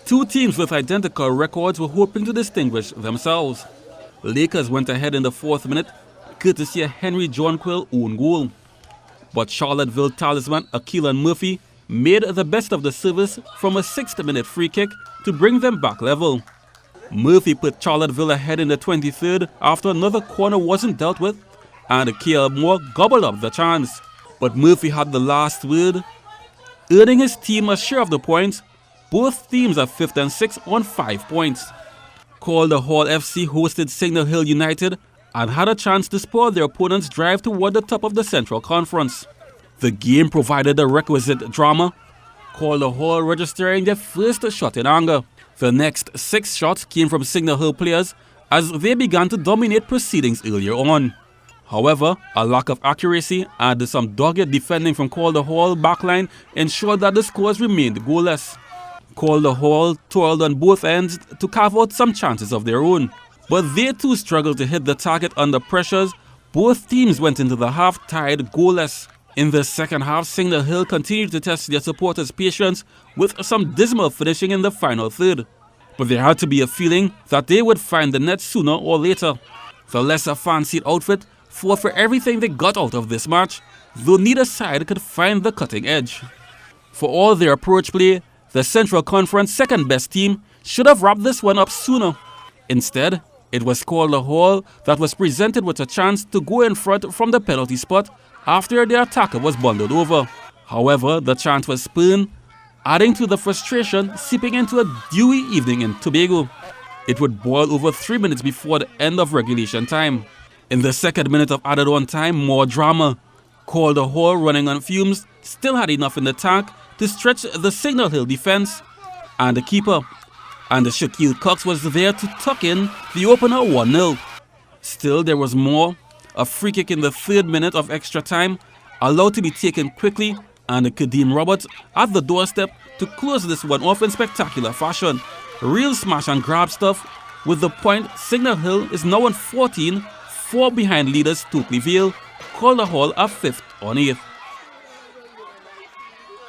Two teams with identical records were hoping to distinguish themselves. Lakers went ahead in the 4th minute, courtesy of Henry Jonquil own goal. But Charlottesville talisman Akeelan Murphy made the best of the service from a 6th minute free kick to bring them back level. Murphy put Charlottesville ahead in the 23rd after another corner wasn't dealt with, and K.L. Moore gobbled up the chance. But Murphy had the last word, earning his team a share of the points. Both teams are 5th and 6th on 5 points. Calder Hall FC hosted Signal Hill United and had a chance to spoil their opponent's drive toward the top of the Central Conference. The game provided the requisite drama, Calder Hall registering their first shot in anger. The next 6 shots came from Signal Hill players as they began to dominate proceedings earlier on. However, a lack of accuracy and some dogged defending from Calder Hall backline ensured that the scores remained goalless. Calder Hall toiled on both ends to carve out some chances of their own, but they too struggled to hit the target under pressures. Both teams went into the half tied goalless. In the second half, Signal Hill continued to test their supporters' patience with some dismal finishing in the final third. But there had to be a feeling that they would find the net sooner or later. The lesser fancied outfit fought for everything they got out of this match, though neither side could find the cutting edge. For all their approach play, the Central Conference second best team should have wrapped this one up sooner. Instead, it was Calder Hall that was presented with a chance to go in front from the penalty spot after their attacker was bundled over. However, the chance was spurned, adding to the frustration seeping into a dewy evening in Tobago. It would boil over 3 minutes before the end of regulation time. In the 2nd minute of added on time, more drama. Calder Hall, running on fumes, still had enough in the tank to stretch the Signal Hill defense and the keeper. And Shaquille Cox was there to tuck in the opener 1-0. Still, there was more. A free kick in the 3rd minute of extra time, allowed to be taken quickly, and Kadeem Roberts at the doorstep to close this one off in spectacular fashion. Real smash and grab stuff. With the point, Signal Hill is now on 14, 4 behind leaders Stokely Vale. Calder Hall are 5th on 8th.